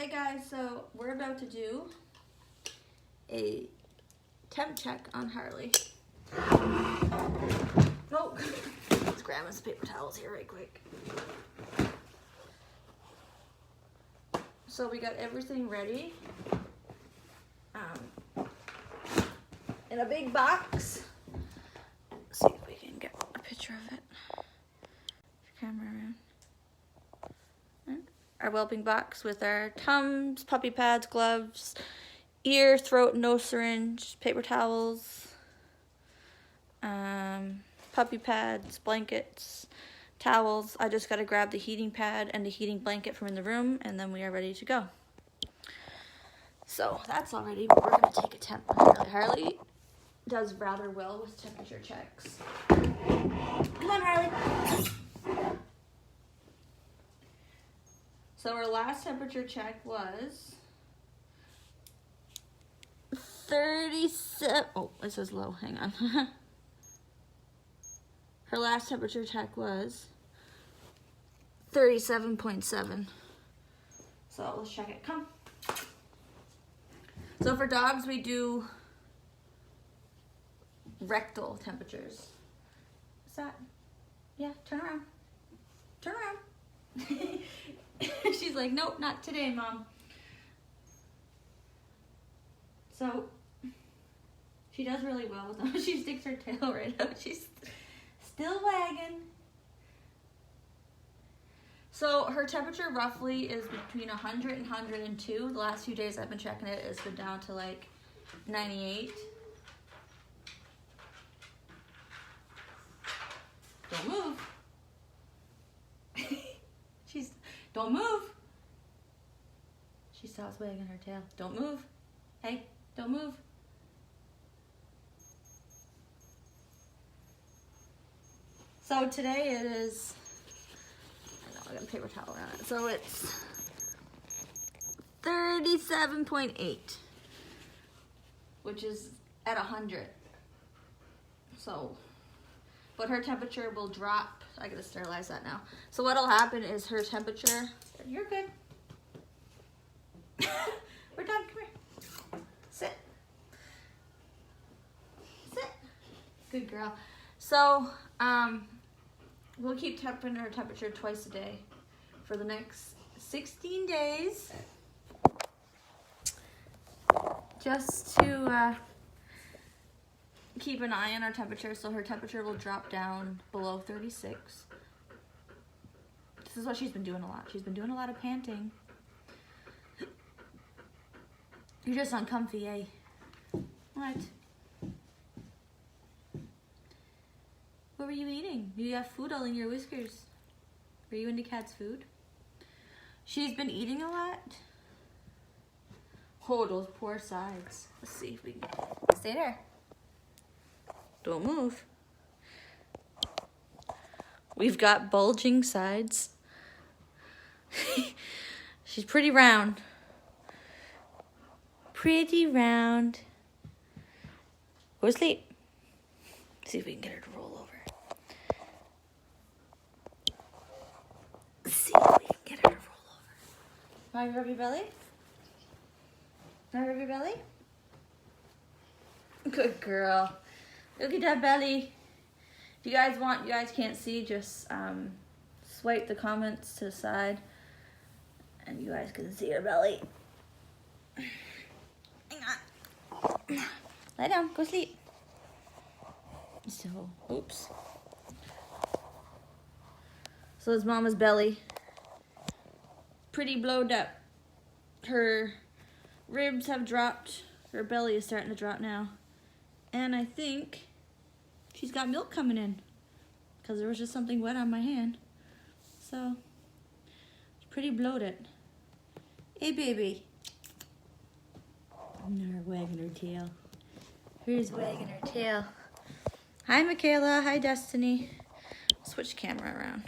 Hey guys, so we're about to do a temp check on Harley. Oh, let's grab us paper towels here right quick. So we got everything ready in a big box. Let's see if we can get a picture of it. Camera around. Our whelping box with our Tums, puppy pads, gloves, ear, throat, nose syringe, paper towels, puppy pads, blankets, towels. I just got to grab the heating pad and the heating blanket from in the room, and then we are ready to go. So that's all ready, but we're going to take a temp on Harley. Harley does rather well with temperature checks. Come on, Harley. So our last temperature check was 37. Oh, it says low. Hang on. Her last temperature check was 37.7. So let's check it. Come. So for dogs, we do rectal temperatures. What's that? Yeah, turn around. Turn around. She's like, nope, not today, Mom. So she does really well with them. She sticks her tail right out. She's still wagging. So her temperature roughly is between 100 and 102. The last few days I've been checking it, it's been down to like 98. Don't move. Don't move. She stops wagging her tail. Don't move. Hey, don't move. So today it is, I know, I got a paper towel around it. So it's 37.8, which is at 100. So, but her temperature will drop. I gotta sterilize that now. So what'll happen is her temperature, you're good. We're done, come here. Sit. Sit. Good girl. So, we'll keep tempering her temperature twice a day for the next 16 days. Just to keep an eye on our temperature, so her temperature will drop down below 36. This is what she's been doing a lot. She's been doing a lot of panting. You're just uncomfy, eh? What? What were you eating? You got food all in your whiskers. Were you into cat's food? She's been eating a lot. Oh, those poor sides. Let's see if we can stay there. Don't move. We've got bulging sides. She's pretty round. Pretty round. Go to sleep. See if we can get her to roll over. See if we can get her to roll over. Want to rub your belly? Want to rub your belly? Good girl. Look at that belly. If you guys want, you guys can't see, just swipe the comments to the side and you guys can see her belly. Hang on. Lie down, go sleep. So, oops. So there's Mama's belly. Pretty blowed up. Her ribs have dropped. Her belly is starting to drop now. And I think she's got milk coming in because there was just something wet on my hand. So, she's pretty bloated. Hey, baby. Her wagging her tail. Who's wagging her tail? Hi, Michaela. Hi, Destiny. Switch camera around.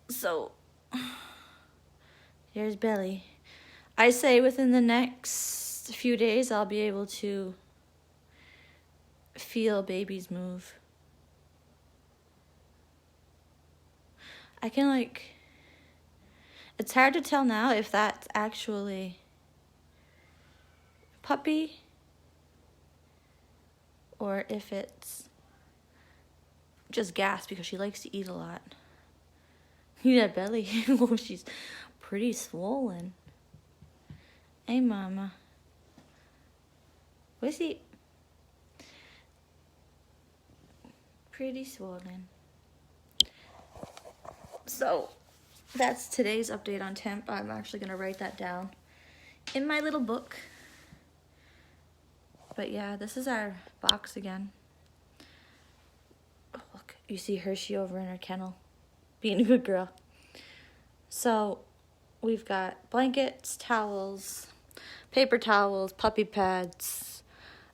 So, here's Belly. I say within the next few days, I'll be able to feel babies move. I can It's hard to tell now if that's actually puppy or if it's just gas because she likes to eat a lot. Look at that belly. Oh, she's pretty swollen. Hey, mama. What's he? Pretty swollen. So that's today's update on temp. I'm actually going to write that down in my little book. But yeah, this is our box again. Oh, look, you see Hershey over in her kennel being a good girl. So we've got blankets, towels, paper towels, puppy pads,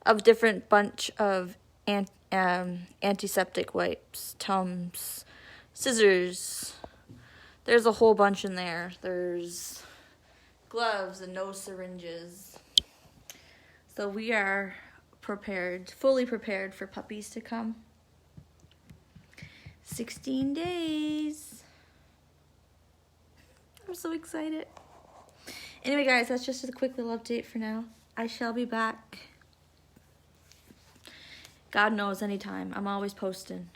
of different bunch of antiseptic wipes, Tums, scissors. There's a whole bunch in there. There's gloves and no syringes. So we are prepared, fully prepared for puppies to come. 16 days. I'm so excited. Anyway, guys, that's just a quick little update for now. I shall be back. God knows anytime. I'm always posting.